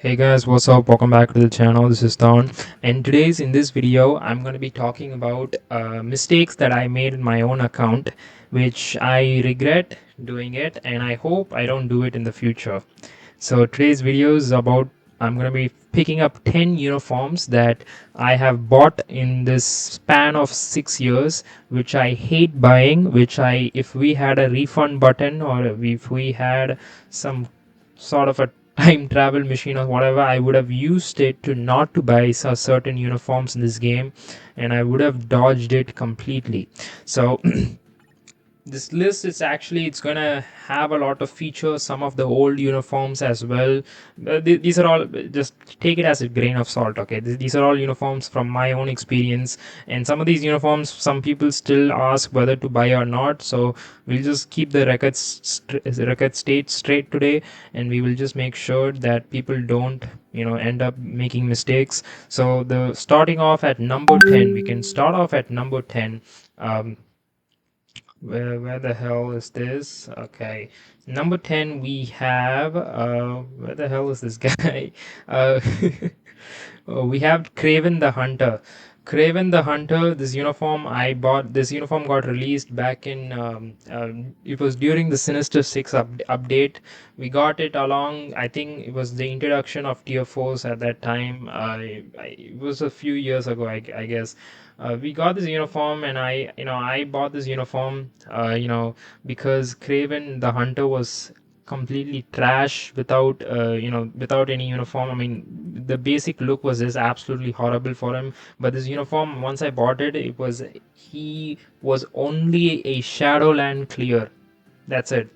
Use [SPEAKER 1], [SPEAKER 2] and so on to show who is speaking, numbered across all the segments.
[SPEAKER 1] Hey guys, what's up? Welcome back to the channel. This is Don, and today's in this video, I'm going to be talking about mistakes that I made in my own account, which I regret doing it, and I hope I don't do it in the future. So today's video is about I'm going to be picking up 10 uniforms that I have bought in this span of 6 years, which I hate buying, which if we had a refund button, or if we had some sort of a time travel machine or whatever, I would have used it to not to buy certain uniforms in this game, and I would have dodged it completely. So this list is actually it's gonna have a lot of features, some of the old uniforms as well. These are all, just take it as a grain of salt, okay? These are all uniforms from my own experience, and some of these uniforms some people still ask whether to buy or not, so we'll just keep the record state straight today, and we will just make sure that people don't end up making mistakes. So the starting off at number 10, we can start off at number 10. um, where the hell is this? Okay. Number 10, we have where the hell is this guy? Uh we have Craven the Hunter. Craven the Hunter, this uniform I bought, this uniform got released back in it was during the Sinister 6 update. We got it along, I think it was the introduction of Tier 4s at that time. It was a few years ago, I guess. We got this uniform, and I bought this uniform because Craven the Hunter was completely trash without any uniform. I mean, the basic look was just absolutely horrible for him. But this uniform, once I bought it, he was only a Shadowland clear. That's it.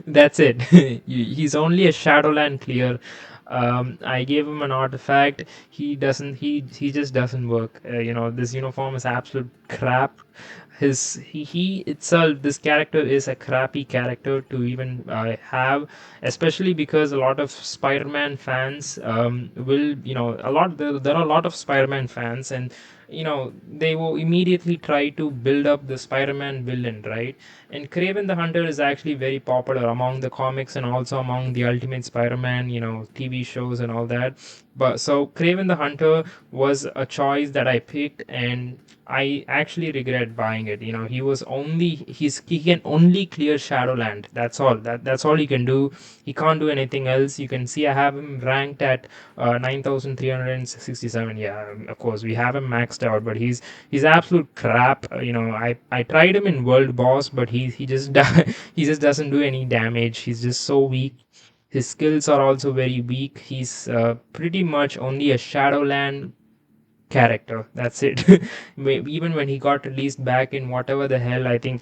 [SPEAKER 1] That's it. He's only a Shadowland clear. I gave him an artifact. He doesn't. He just doesn't work. This uniform is absolute crap. He itself, this character is a crappy character to even have, especially because a lot of Spider-Man fans will there are a lot of Spider-Man fans, and they will immediately try to build up the Spider-Man villain, right? And Kraven the Hunter is actually very popular among the comics and also among the Ultimate Spider-Man, TV shows and all that. But so Kraven the Hunter was a choice that I picked, and I actually regret buying it. He can only clear Shadowland. That's all. That's all he can do. He can't do anything else. You can see I have him ranked at 9,367. Yeah, of course we have him maxed out, but he's absolute crap. I tried him in World Boss, but he just he just doesn't do any damage. He's just so weak. His skills are also very weak. He's pretty much only a Shadowland character. That's it. Even when he got released back in whatever the hell, I think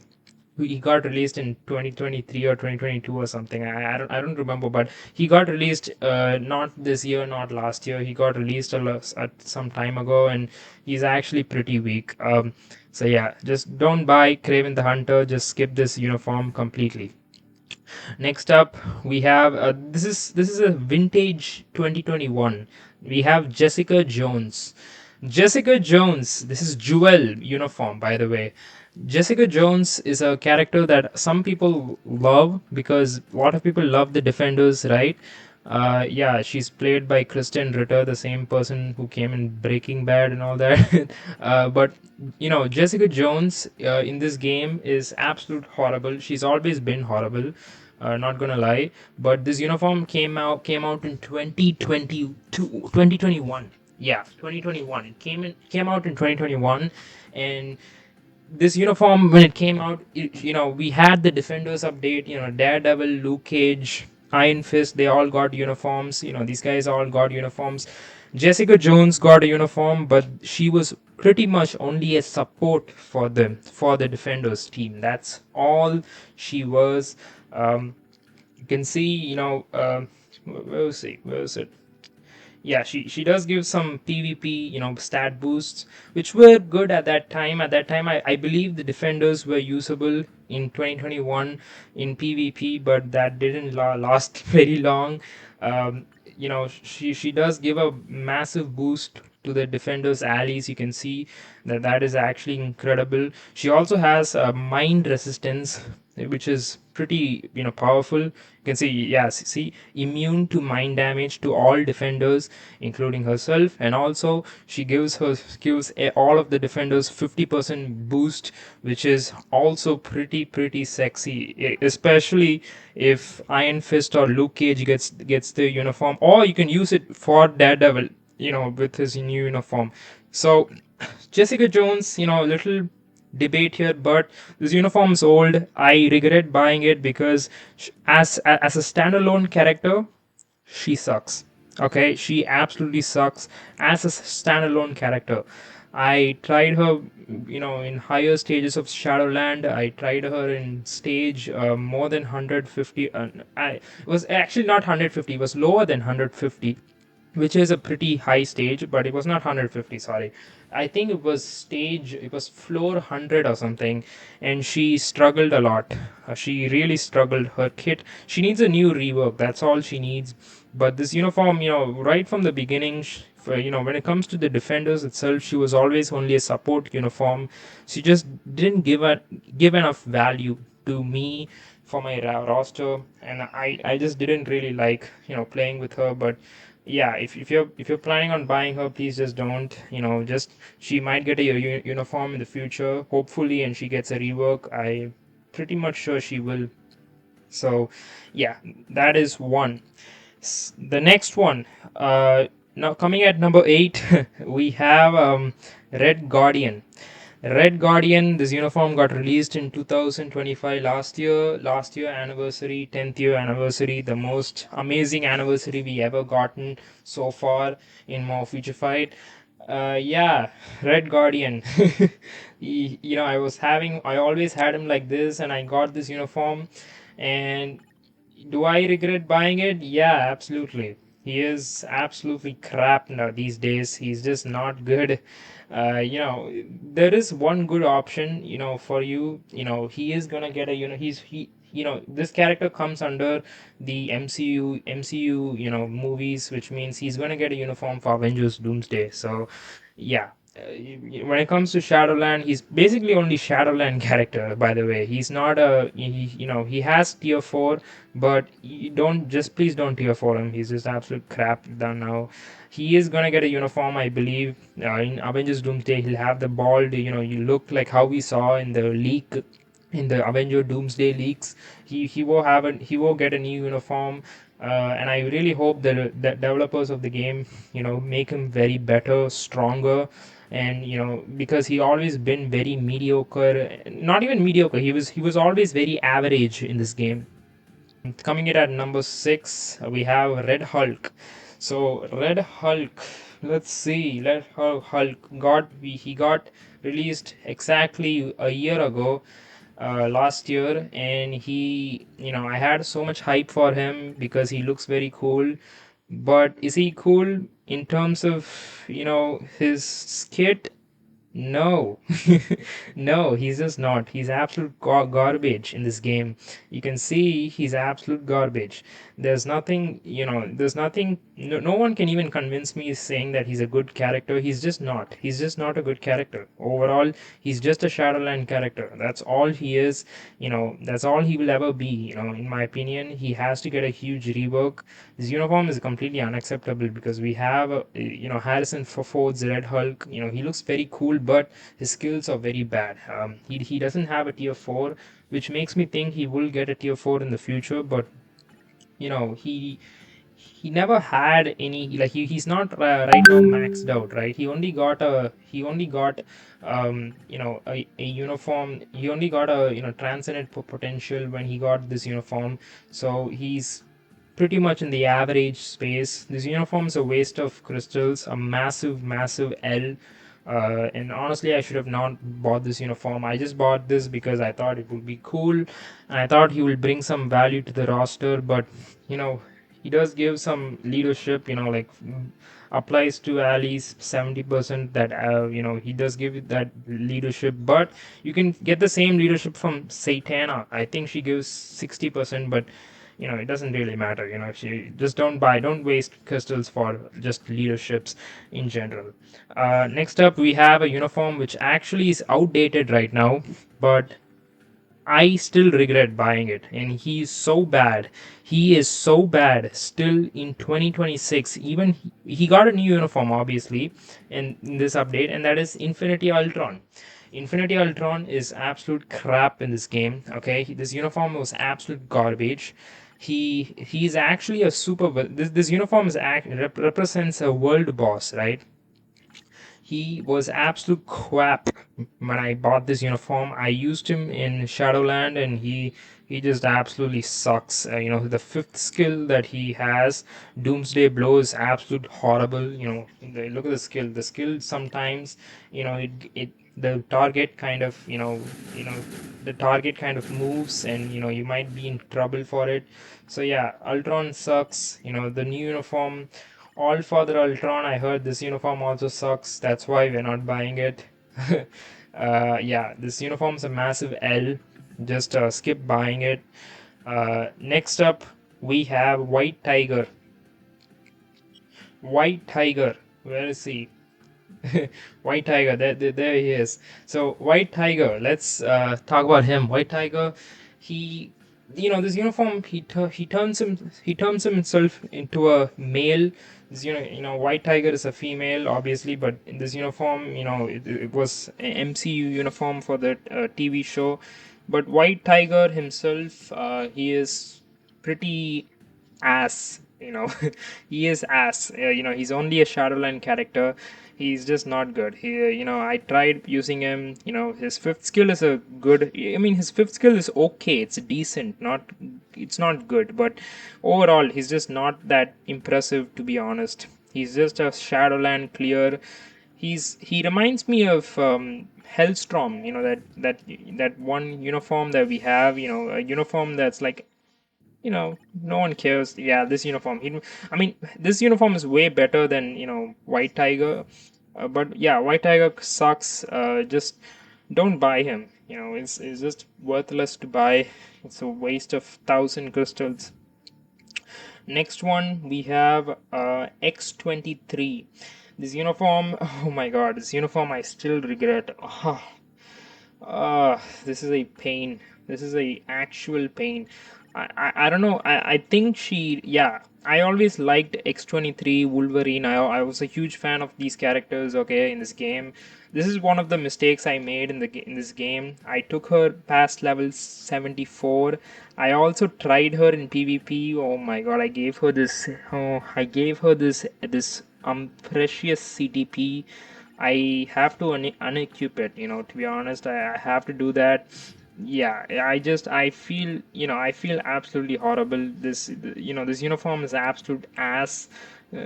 [SPEAKER 1] he got released in 2023 or 2022 or something. I don't remember, but he got released not this year, not last year. He got released at some time ago, and he's actually pretty weak. So yeah, just don't buy Craven the Hunter. Just skip this uniform completely. Next up, we have this is a vintage 2021. We have Jessica Jones. Jessica Jones. This is Jewel uniform, by the way. Jessica Jones is a character that some people love because a lot of people love the Defenders, right? Yeah, she's played by Kristen Ritter, the same person who came in Breaking Bad and all that. But Jessica Jones in this game is absolute horrible. She's always been horrible. Not gonna lie, but this uniform came out in 2021. Yeah, 2021. It came out in 2021, and this uniform, when it came out, we had the Defenders update. Daredevil, Luke Cage, Iron Fist, they all got uniforms. These guys all got uniforms. Jessica Jones got a uniform, but she was pretty much only a support for the Defenders team. That's all she was. You can see, where was it? Yeah, she does give some PvP, stat boosts, which were good at that time. At that time, I believe the Defenders were usable in 2021 in PvP, but that didn't last very long. She does give a massive boost to the defenders' alleys. You can see that that is actually incredible. She also has a mind resistance, which is pretty powerful. You can see, yes, see, immune to mind damage to all defenders, including herself, and also she gives all of the defenders 50% boost, which is also pretty sexy, especially if Iron Fist or Luke Cage gets the uniform, or you can use it for Daredevil, with his new uniform. So Jessica Jones, little debate here, but this uniform is old. I regret buying it because as a standalone character, she sucks. Okay, she absolutely sucks as a standalone character. I tried her, in higher stages of Shadowland. I tried her in stage more than 150. I it was actually not 150. It was lower than 150, which is a pretty high stage, but it was not 150. Sorry, I think it was floor 100 or something, and she struggled a lot. She really struggled. Her kit, she needs a new rework. That's all she needs. But this uniform, right from the beginning, when it comes to the defenders itself, she was always only a support uniform. She just didn't give enough value to me for my roster, and I just didn't really like playing with her. But yeah, if you're planning on buying her, please just don't. Just she might get a uniform in the future, hopefully, and she gets a rework. I pretty much sure she will. So yeah, that is one. The next one, now coming at number 8, we have Red Guardian. Red Guardian, this uniform got released in 2025, last year anniversary, 10th year anniversary, the most amazing anniversary we ever gotten so far in more Future Fight. Yeah, Red Guardian. I always had him like this, and I got this uniform, and do I regret buying it? Yeah, absolutely. He is absolutely crap now these days. He's just not good. There is one good option, for you. He is gonna get a, this character comes under the MCU, movies, which means he's gonna get a uniform for Avengers Doomsday. So, yeah. When it comes to Shadowland, he's basically only Shadowland character. By the way, he's not he has tier 4, but you don't just please don't tier for him. He's just absolute crap done now. He is gonna get a uniform, I believe, in Avengers Doomsday. He'll have the bald, you look like how we saw in the leak, in the Avenger Doomsday leaks. He will get a new uniform, and I really hope that the developers of the game, make him very better, stronger, and because he always been very mediocre, not even mediocre. He was always very average in this game. Coming in at number 6, we have Red Hulk. So Red Hulk, let's see, Hulk he got released exactly a year ago, last year, and I had so much hype for him because he looks very cool. But is he cool in terms of his kit? No, no, he's just not. He's absolute garbage in this game. You can see he's absolute garbage. There's nothing, no one can even convince me saying that he's a good character. He's just not. He's just not a good character. Overall, he's just a Shadowland character. That's all he is. That's all he will ever be. In my opinion, he has to get a huge rework. His uniform is completely unacceptable because we have, Harrison Ford's Red Hulk. He looks very cool, but his skills are very bad. He doesn't have a tier 4, which makes me think he will get a tier 4 in the future. But he never had any, like, he's not right now maxed out, right? He only got a uniform. He only got a transcendent potential when he got this uniform. So he's pretty much in the average space. This uniform is a waste of crystals, a massive L. And honestly, I should have not bought this uniform. I just bought this because I thought it would be cool, and I thought he will bring some value to the roster. But you know, he does give some leadership. Like, applies to Ali's 70%. That he does give that leadership, but you can get the same leadership from Satana. I think she gives 60%, but it doesn't really matter. If you just don't waste crystals for just leaderships in general. Next up, we have a uniform which actually is outdated right now, but I still regret buying it, and he's so bad. He is so bad still in 2026. Even he got a new uniform, obviously, in this update, and that is Infinity Ultron. Infinity Ultron is absolute crap in this game. Okay, this uniform was absolute garbage. He's actually a this uniform represents a world boss, right? He was absolute crap when I bought this uniform. I used him in Shadowland, and he just absolutely sucks. The fifth skill that he has, Doomsday Blow, is absolute horrible. Look at the skill. The skill sometimes, it the target kind of the target kind of moves, and you might be in trouble for it. So yeah, Ultron sucks. The new uniform, all Father Ultron. I heard this uniform also sucks. That's why we're not buying it. Yeah, this uniform's a massive L. Just skip buying it. Next up, we have White Tiger. White Tiger. Where is he? White Tiger, there he is. So White Tiger, let's talk about him. White Tiger, he, this uniform, he turns himself into a male. This, White Tiger is a female, obviously, but in this uniform, it was an MCU uniform for the TV show. But White Tiger himself, he is pretty ass. He is ass. He's only a Shadowland character. He's just not good. I tried using him. His fifth skill is a good. I mean, his fifth skill is okay. It's decent. It's not good, but overall, he's just not that impressive, to be honest. He's just a Shadowland clear. He reminds me of Hellstrom. That one uniform that we have. A uniform that's like, no one cares. Yeah, this uniform. I mean, this uniform is way better than White Tiger. But yeah, White Tiger sucks. Just don't buy him. It's just worthless to buy. It's a waste of 1,000 crystals. Next one we have X23. This uniform. Oh my God, this uniform I still regret. This is a pain. This is a actual pain. I don't know. I think yeah. I always liked X23 Wolverine. I was a huge fan of these characters. Okay, in this game, this is one of the mistakes I made in this game. I took her past level 74. I also tried her in PvP. Oh my God! I gave her this precious CTP. I have to unequip it. To be honest, I have to do that. Yeah, I feel absolutely horrible. This uniform is absolute ass.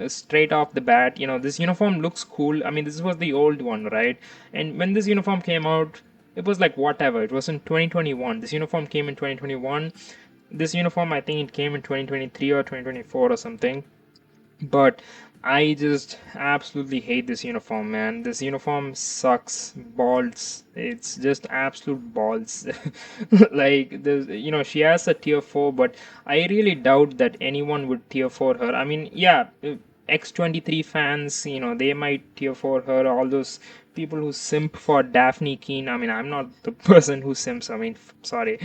[SPEAKER 1] Straight off the bat, this uniform looks cool. I mean, this was the old one, right? And when this uniform came out, it was like whatever. It was in 2021. This uniform came in 2021. This uniform, I think it came in 2023 or 2024 or something. But I just absolutely hate this uniform, man. This uniform sucks balls. It's just absolute balls. Like she has a tier 4, but I really doubt that anyone would tier 4 her. I mean, yeah, X23 fans, they might tier 4 her. All those people who simp for Daphne Keen. I mean, I'm not the person who simps. I mean, sorry.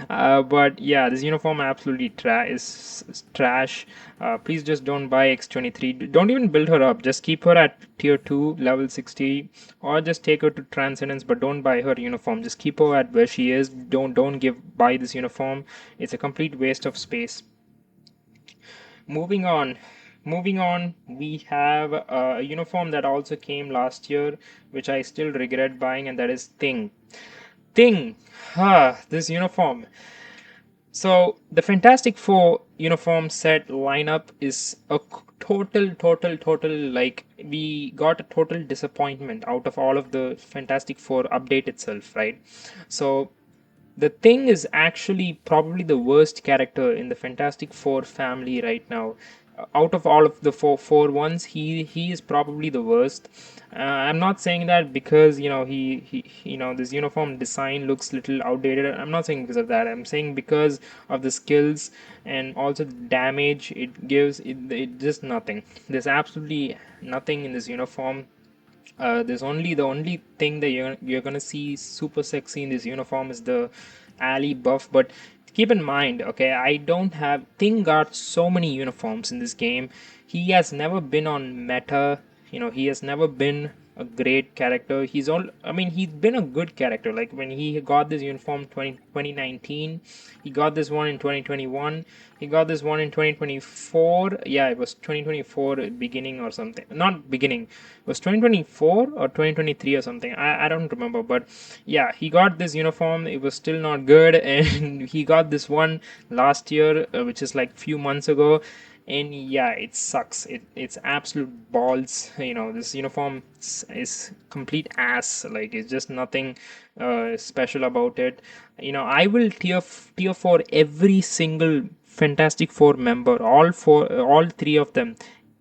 [SPEAKER 1] But yeah, this uniform absolutely is trash. Please just don't buy X23. Don't even build her up. Just keep her at tier 2, level 60, or just take her to Transcendence, but don't buy her uniform. Just keep her at where she is. Don't buy this uniform. It's a complete waste of space. Moving on. Moving on, we have a uniform that also came last year, which I still regret buying, and that is Thing. Thing! This uniform. So the Fantastic Four uniform set lineup is a total, like we got a total disappointment out of all of the Fantastic Four update itself, right? So the Thing is actually probably the worst character in the Fantastic Four family right now. out of all of the four ones, he is probably the worst. I'm not saying that because this uniform design looks little outdated. I'm not saying because of that. I'm saying because of the skills and also the damage it gives. It just nothing. There's absolutely nothing in this uniform. There's only the only thing that you're gonna see super sexy in this uniform is the alley buff. But keep in mind, okay, I don't have Thing got so many uniforms in this game. He has never been on meta. He has never been a great character. He's been a good character. Like when he got this uniform 2019, he got this one in 2021, he got this one in 2024. Yeah, it was 2024 beginning or something. Not beginning. It was 2024 or 2023 or something. I don't remember. But yeah, he got this uniform. It was still not good. And he got this one last year, which is like few months ago. And yeah, it sucks. It's absolute balls. This uniform is complete ass. Like, it's just nothing special about it. I will tier for every single Fantastic Four member, all three of them,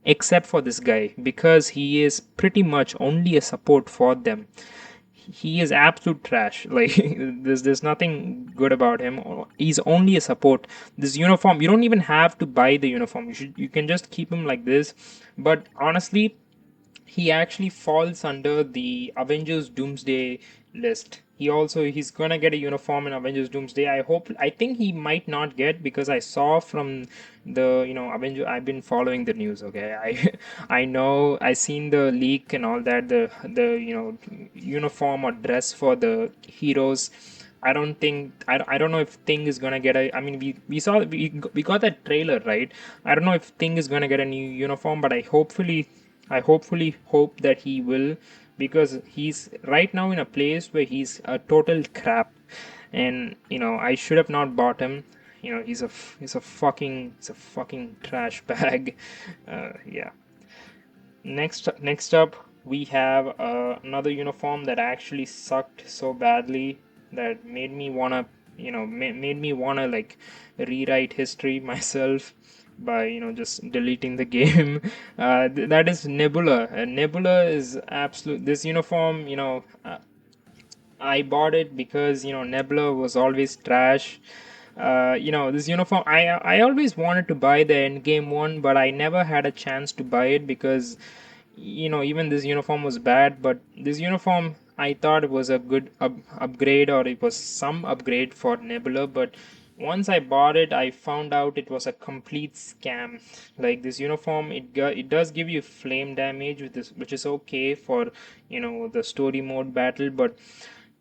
[SPEAKER 1] except for this guy, because he is pretty much only a support for them. He is absolute trash. Like, there's nothing good about him. He's only a support. This uniform, you don't even have to buy the uniform. You can just keep him like this. But honestly, he actually falls under the Avengers Doomsday list. He's gonna get a uniform in Avengers Doomsday. I think he might not get, because I saw from the Avenger. I've been following the news. Okay, I know I seen the leak and all that. The uniform or dress for the heroes. I don't know if Thing is gonna get a. I mean, we got that trailer, right? I don't know if Thing is gonna get a new uniform, but I hopefully hope that he will, because he's right now in a place where he's a total crap. And I should have not bought him. He's a fucking trash bag. Yeah. Next up, we have another uniform that actually sucked so badly that made me wanna, made me wanna like rewrite history myself by just deleting the game. That is Nebula. Nebula is absolute. This uniform, I bought it because Nebula was always trash. This uniform, I always wanted to buy the endgame one, but I never had a chance to buy it because even this uniform was bad. But this uniform, I thought it was a good upgrade, or it was some upgrade for Nebula. But once I bought it, I found out it was a complete scam. Like, this uniform, it does give you flame damage with this, which is okay for the story mode battle. But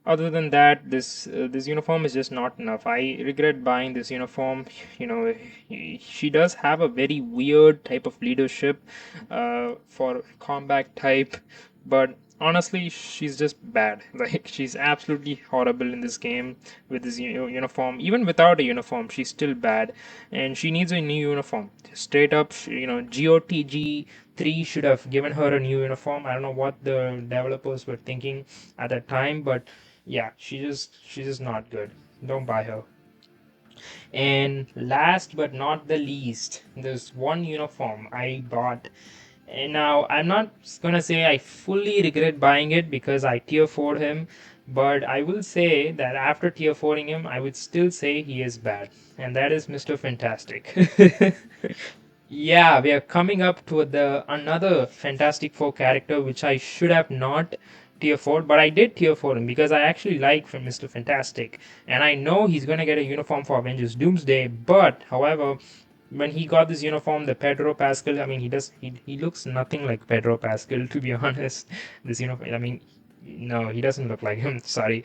[SPEAKER 1] other than that, this uniform is just not enough. I regret buying this uniform. you know she does have a very weird type of leadership for combat type. But honestly, she's just bad. Like, she's absolutely horrible in this game with this uniform. Even without a uniform, she's still bad, and she needs a new uniform. Straight up, GOTG 3 should have given her a new uniform. I don't know what the developers were thinking at that time. But yeah, she's just not good. Don't buy her. And last but not the least, there's one uniform I bought. And now I'm not gonna say I fully regret buying it because I tier 4 him, but I will say that after tier 4ing him, I would still say he is bad. And that is Mr. Fantastic. Yeah, we are coming up to the another Fantastic Four character which I should have not tier 4, but I did tier 4 him because I actually like from Mr. Fantastic, and I know he's gonna get a uniform for Avengers Doomsday. But however, when he got this uniform, the Pedro Pascal, I mean, he looks nothing like Pedro Pascal, to be honest. This uniform, I mean, no, he doesn't look like him. Sorry.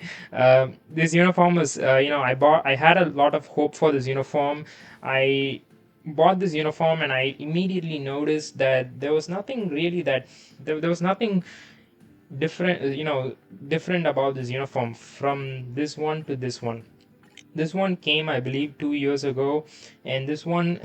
[SPEAKER 1] This uniform was, I had a lot of hope for this uniform. I bought this uniform and I immediately noticed that there was nothing really there was nothing different, different about this uniform from this one to this one. This one came, I believe, 2 years ago, and this one,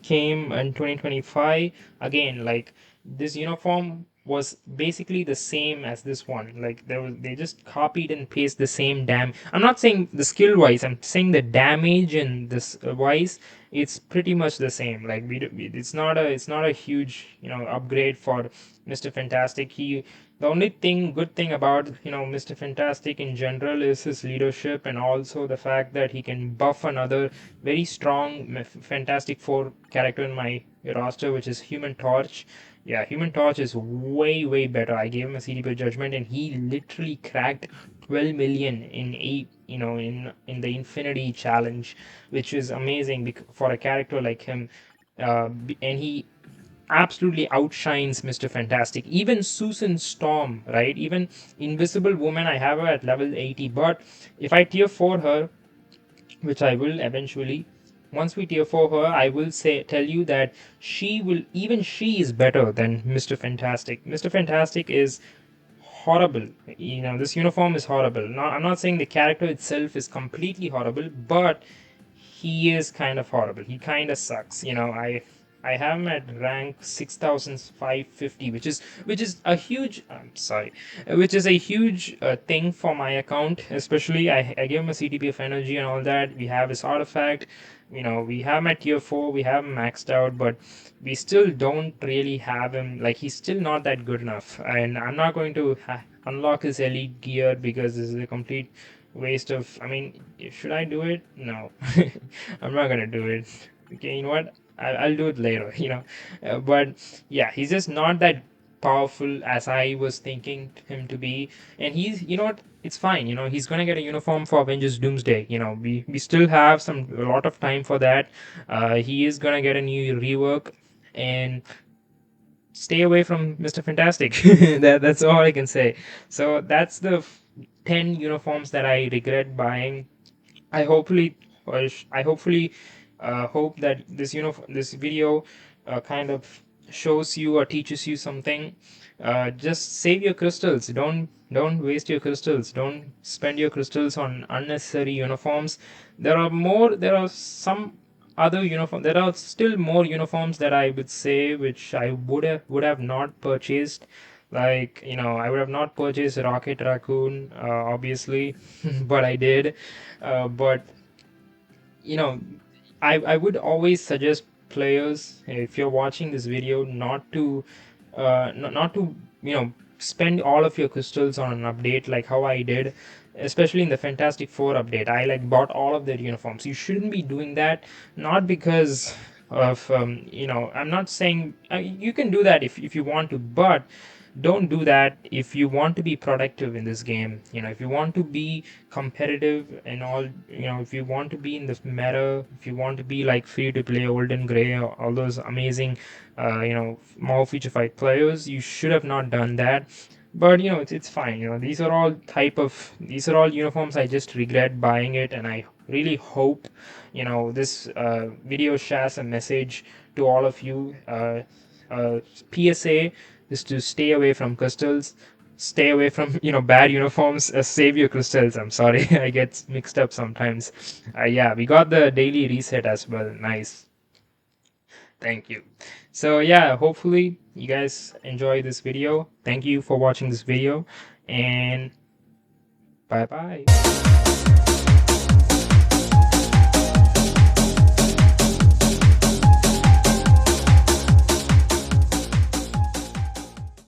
[SPEAKER 1] came in 2025. Again, like, this uniform was basically the same as this one. Like they just copied and pasted the same I'm not saying the skill wise, I'm saying the damage and this wise, it's pretty much the same. Like it's not a huge, upgrade for Mr. Fantastic. He The only good thing about, Mr. Fantastic in general is his leadership, and also the fact that he can buff another very strong Fantastic Four character in my roster, which is Human Torch. Yeah, Human Torch is way better. I gave him a CDP judgment, and he literally cracked 12 million in in the Infinity Challenge, which is amazing for a character like him. And he absolutely outshines Mr. Fantastic. Even Susan Storm, right? Even Invisible Woman, I have her at level 80. But if I tier 4 her, which I will eventually, once we tier 4 her, I will tell you that she is better than Mr. Fantastic. Mr. Fantastic is horrible. This uniform is horrible. I'm not saying the character itself is completely horrible, but he is kind of horrible. He kind of sucks. I have him at rank 6550, which is a huge. I'm sorry, which is a huge thing for my account. Especially, I gave him a CTP of energy and all that. We have his artifact. We have him at tier 4. We have him maxed out, but we still don't really have him. Like, he's still not that good enough. And I'm not going to unlock his elite gear because this is a complete waste of. I mean, should I do it? No. I'm not gonna do it. Okay, you know what, I'll do it later. But yeah, he's just not that powerful as I was thinking him to be. And he's, you know what, it's fine. He's gonna get a uniform for Avengers Doomsday. We still have a lot of time for that. He is gonna get a new rework. And stay away from Mr. Fantastic. That's all I can say. So that's the 10 uniforms that I regret buying. I hopefully, I hopefully hope that this video kind of shows you or teaches you something. Just save your crystals. Don't waste your crystals. Don't spend your crystals on unnecessary uniforms. There are some other uniform. There are still more uniforms that I would say which I would have not purchased. Like, I would have not purchased Rocket Raccoon, obviously, but I did. But you know I would always suggest players, if you're watching this video, not to spend all of your crystals on an update like how I did, especially in the Fantastic Four update. I like bought all of their uniforms. You shouldn't be doing that. Not because of I'm not saying you can do that if you want to, but don't do that if you want to be productive in this game. If you want to be competitive and all, if you want to be in this meta, if you want to be like free to play old and gray, all those amazing more feature fight players, you should have not done that. But it's fine. These are all uniforms I just regret buying it. And I really hope this video shares a message to all of you. PSA is to stay away from crystals, stay away from bad uniforms. Save your crystals. I'm sorry. I get mixed up sometimes. Yeah, we got the daily reset as well. Nice. Thank you. So yeah, hopefully you guys enjoy this video. Thank you for watching this video, and bye bye.